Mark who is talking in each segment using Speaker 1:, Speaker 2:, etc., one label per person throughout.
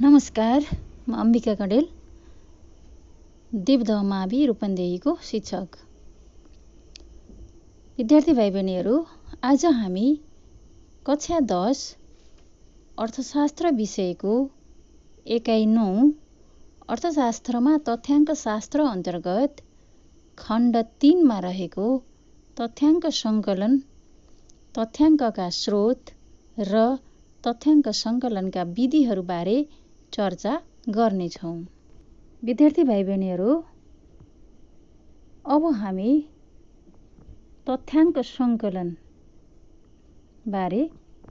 Speaker 1: नमस्कार, म अम्बिका कँडेल, देवदह मावि रूपन्देहीको शिक्षक। विद्यार्थी भाइ बहिनीहरू, आज हामी कक्षा 10 अर्थशास्त्र विषयको एकाइ 9 अर्थशास्त्रमा तथ्याङ्क शास्त्र अन्तर्गत खण्ड 3 मा रहेको तथ्याङ्क सङ्कलन, तथ्याङ्कका स्रोत र तथ्याङ्क सङ्कलनका विधिहरूबारे चर्चा गर्नेछौँ। विद्यार्थी भाइ बहिनीहरू, अब हामी तथ्याङ्क सङ्कलन बारे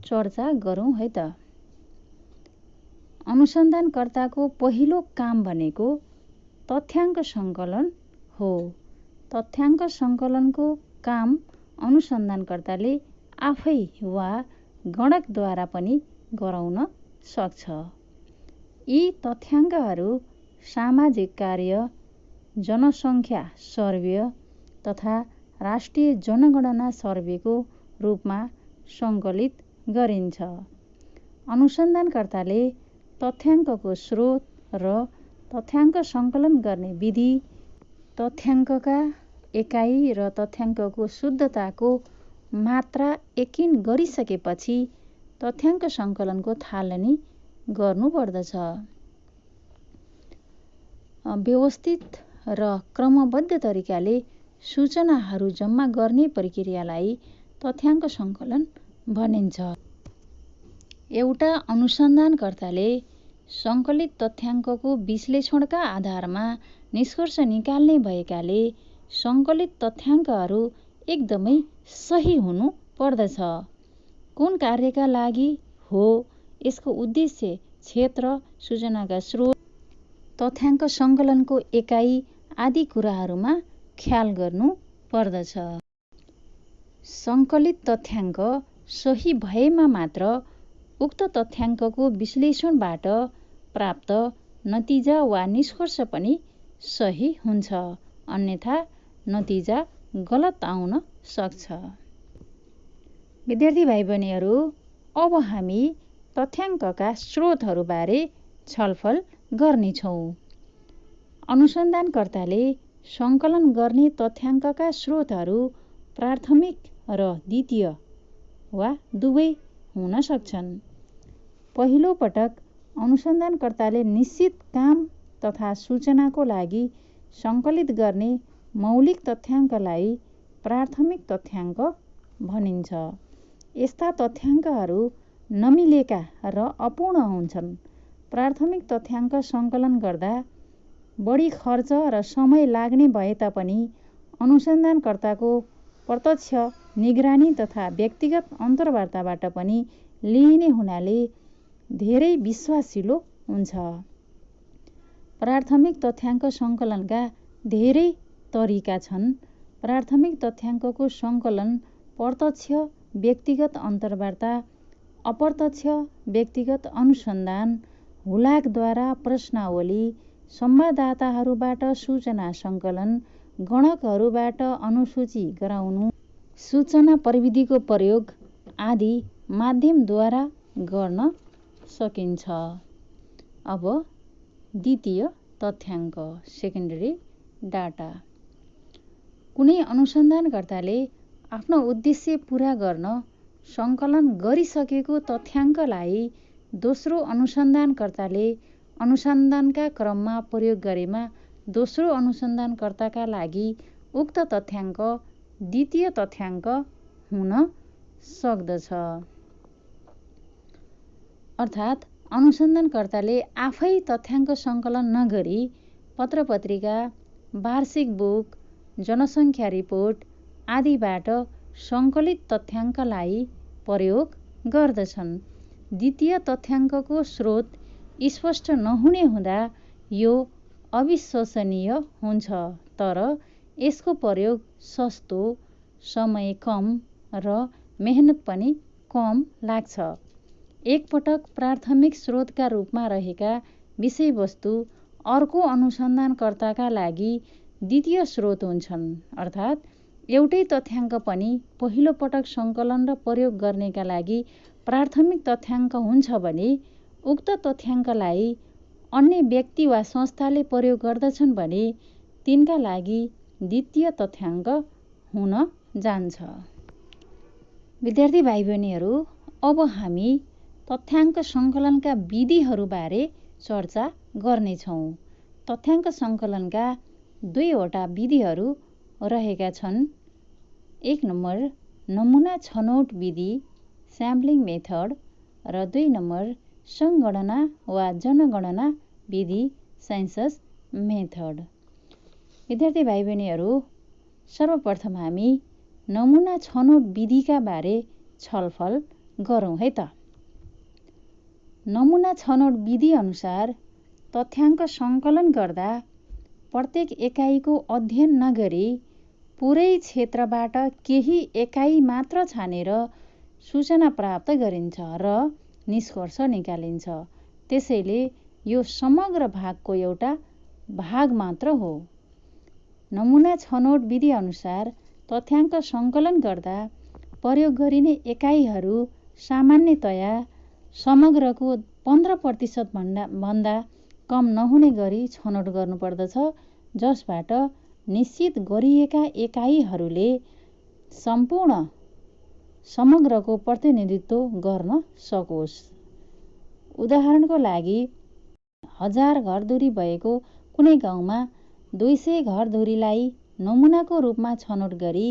Speaker 1: चर्चा गरौँ है त। अनुसन्धानकर्ताको पहिलो काम भनेको तथ्याङ्क सङ्कलन हो। तथ्याङ्क सङ्कलनको काम अनुसन्धानकर्ताले आफै वा गणकद्वारा पनि गराउन सक्छ। यी तथ्याङ्कहरू सामाजिक कार्य, जनसङ्ख्या सर्वे तथा राष्ट्रिय जनगणना सर्वेको रूपमा सङ्कलित गरिन्छ। अनुसन्धानकर्ताले तथ्याङ्कको स्रोत र तथ्याङ्क सङ्कलन गर्ने विधि, तथ्याङ्कका एकाइ र तथ्याङ्कको शुद्धताको मात्रा यकिन गरिसकेपछि तथ्याङ्क सङ्कलनको थालनी गर्नुपर्दछ। व्यवस्थित र क्रमबद्ध तरिकाले सूचनाहरू जम्मा गर्ने प्रक्रियालाई तथ्याङ्क सङ्कलन भनिन्छ। एउटा अनुसन्धानकर्ताले सङ्कलित तथ्याङ्कको विश्लेषणका आधारमा निष्कर्ष निकाल्ने भएकाले सङ्कलित तथ्याङ्कहरू एकदमै सही हुनु पर्दछ। कुन कार्यका लागि हो, यसको उद्देश्य, क्षेत्र, सूचनाका स्रोत, तथ्याङ्क सङ्कलनको एकाइ आदि कुराहरूमा ख्याल गर्नु पर्दछ। सङ्कलित तथ्याङ्क सही भएमा मात्र उक्त तथ्याङ्कको विश्लेषणबाट प्राप्त नतिजा वा निष्कर्ष पनि सही हुन्छ, अन्यथा नतिजा गलत आउन सक्छ। विद्यार्थी भाइ बहिनीहरू, अब हामी तथ्याङ्कका स्रोतहरूबारे छलफल गर्नेछौँ। अनुसन्धानकर्ताले सङ्कलन गर्ने तथ्याङ्कका स्रोतहरू प्राथमिक र द्वितीय वा दुवै हुन सक्छन्। पहिलो पटक अनुसन्धानकर्ताले निश्चित काम तथा सूचनाको लागि सङ्कलित गर्ने मौलिक तथ्याङ्कलाई प्राथमिक तथ्याङ्क भनिन्छ। यस्ता तथ्याङ्कहरू नमिलेका र अपूर्ण हुन्छन्। प्राथमिक तथ्याङ्क सङ्कलन गर्दा बढी खर्च र समय लाग्ने भए तापनि अनुसन्धानकर्ताको प्रत्यक्ष निगरानी तथा व्यक्तिगत अन्तर्वार्ताबाट पनि लिइने हुनाले धेरै विश्वासिलो हुन्छ। प्राथमिक तथ्याङ्क सङ्कलनका धेरै तरिका छन्। प्राथमिक तथ्याङ्कको सङ्कलन प्रत्यक्ष व्यक्तिगत अन्तर्वार्ता, अप्रत्यक्ष व्यक्तिगत अनुसन्धान, हुलाकद्वारा प्रश्नावली, संवाददाताहरूबाट सूचना सङ्कलन, गणकहरूबाट अनुसूची गराउनु, सूचना प्रविधिको प्रयोग आदि माध्यमद्वारा गर्न सकिन्छ। अब द्वितीय तथ्याङ्क, सेकेन्डरी डाटा। कुनै अनुसन्धानकर्ताले आफ्नो उद्देश्य पूरा गर्न सङ्कलन गरिसकेको तथ्याङ्कलाई दोस्रो अनुसन्धानकर्ताले अनुसन्धानका क्रममा प्रयोग गरेमा दोस्रो अनुसन्धानकर्ताका लागि उक्त तथ्याङ्क द्वितीय तथ्याङ्क हुन सक्दछ। अर्थात् अनुसन्धानकर्ताले आफै तथ्याङ्क सङ्कलन नगरी पत्रपत्रिका, वार्षिक बुक, जनसङ्ख्या रिपोर्ट आदिबाट सङ्कलित तथ्याङ्कलाई प्रयोग गर्दछन्। द्वितीय तथ्याङ्कको स्रोत स्पष्ट नहुने हुँदा यो अविश्वसनीय हुन्छ, तर यसको प्रयोग सस्तो, समय कम र मेहनत पनि कम लाग्छ। एकपटक प्राथमिक स्रोतका रूपमा रहेका विषयवस्तु अर्को अनुसन्धानकर्ताका लागि द्वितीय स्रोत हुन्छन्। अर्थात् एउटै तथ्याङ्क पनि पहिलो पटक सङ्कलन र प्रयोग गर्नेका लागि प्राथमिक तथ्याङ्क हुन्छ भने उक्त तथ्याङ्कलाई अन्य व्यक्ति वा संस्थाले प्रयोग गर्दछन् भने तिनका लागि द्वितीय तथ्याङ्क हुन जान्छ। विद्यार्थी भाइ बहिनीहरू, अब हामी तथ्याङ्क सङ्कलनका विधिहरूबारे चर्चा गर्नेछौँ। तथ्याङ्क सङ्कलनका दुईवटा विधिहरू रहेका छन्। 1 नम्बर नमुना छनौट विधि स्याम्पलिङ मेथड र 2 नम्बर सङ्गणना वा जनगणना विधि सेन्सस मेथड। विद्यार्थी भाइ बहिनीहरू, सर्वप्रथम हामी नमुना छनौट विधिका बारे छलफल गरौँ है त। नमुना छनौट विधि अनुसार तथ्याङ्क सङ्कलन गर्दा प्रत्येक एकाइको अध्ययन नगरी पुरै क्षेत्रबाट केही एकाइ मात्र छानेर सूचना प्राप्त गरिन्छ र निष्कर्ष निकालिन्छ। त्यसैले यो समग्र भागको एउटा भाग मात्र हो। नमुना छनौट विधि अनुसार तथ्याङ्क सङ्कलन गर्दा प्रयोग गरिने एकाइहरू सामान्यतया समग्रको 15% भन्दा कम नहुने गरी छनौट गर्नुपर्दछ, जसबाट निश्चित गरिएका एकाइहरूले सम्पूर्ण समग्रको प्रतिनिधित्व गर्न सकोस्। उदाहरणको लागि 1000 घरधुरी भएको कुनै गाउँमा 200 घरधुरीलाई नमुनाको रूपमा छनौट गरी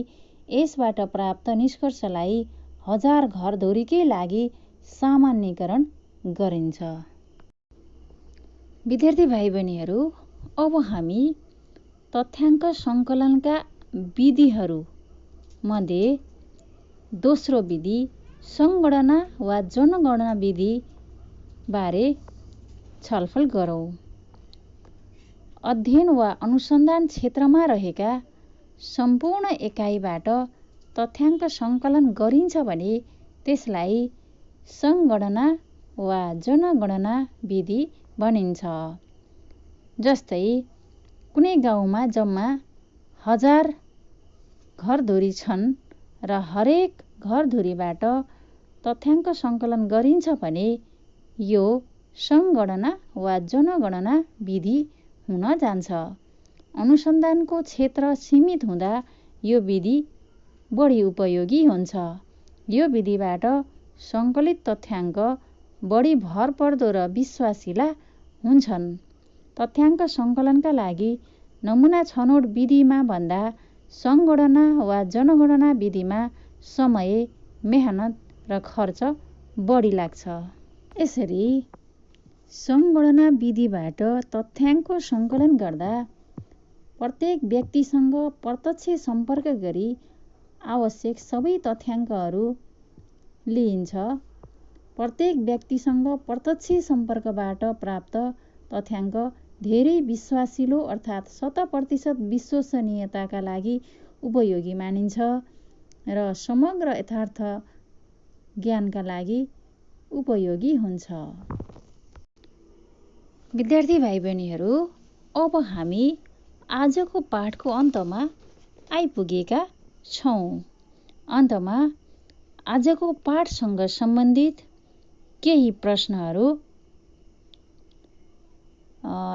Speaker 1: यसबाट प्राप्त निष्कर्षलाई 1000 घरधुरीकै लागि सामान्यीकरण गरिन्छ। विद्यार्थी भाइ बहिनीहरू, अब हामी तथ्याङ्क सङ्कलनका विधिहरू मध्ये दोस्रो विधि सङ्गणना वा जनगणना विधि बारे छलफल गरौँ। अध्ययन वा अनुसन्धान क्षेत्रमा रहेका सम्पूर्ण एकाइबाट तथ्याङ्क सङ्कलन गरिन्छ भने त्यसलाई सङ्गणना वा जनगणना विधि भनिन्छ। जस्तै कुनै गाउँमा जम्मा 1000 घरधुरी छन् र हरेक घरधुरीबाट तथ्याङ्क सङ्कलन गरिन्छ भने यो सङ्गणना वा जनगणना विधि हुन जान्छ। अनुसन्धानको क्षेत्र सीमित हुँदा यो विधि बढी उपयोगी हुन्छ। यो विधिबाट सङ्कलित तथ्याङ्क बढी भरपर्दो र विश्वासिला हुन्छन्। तथ्याङ्क सङ्कलनका लागि नमुना छनौट विधिमा भन्दा सङ्गणना वा जनगणना विधिमा समय, मेहनत र खर्च बढी लाग्छ। यसरी सङ्गणना विधिबाट तथ्याङ्क सङ्कलन गर्दा प्रत्येक व्यक्तिसँग प्रत्यक्ष सम्पर्क गरी आवश्यक सबै तथ्याङ्कहरू लिइन्छ। प्रत्येक व्यक्तिसँग प्रत्यक्ष सम्पर्कबाट प्राप्त तथ्याङ्क धेरै विश्वासिलो अर्थात् 100% विश्वसनीयताका लागि उपयोगी मानिन्छ र समग्र यथार्थ ज्ञानका लागि उपयोगी हुन्छ। विद्यार्थी भाइ बहिनीहरू, अब हामी आजको पाठको अन्तमा आइपुगेका छौँ। अन्तमा आजको पाठसँग सम्बन्धित केही प्रश्नहरू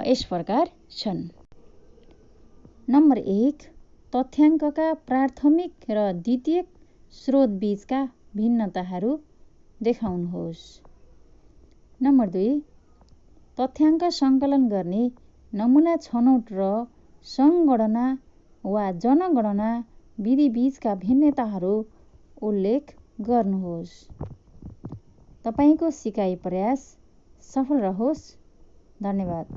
Speaker 1: यस प्रकार छन्। नम्बर 1, तथ्याङ्कका प्राथमिक र द्वितीयक स्रोत बीचका भिन्नताहरू देखाउनुहोस्। नम्बर 2, तथ्याङ्क सङ्कलन गर्ने नमुना छनौट र सङ्गणना वा जनगणना विधि बीचका भिन्नताहरू उल्लेख गर्नुहोस्। तपाईँको सिकाइ प्रयास सफल रहोस्। धन्यवाद।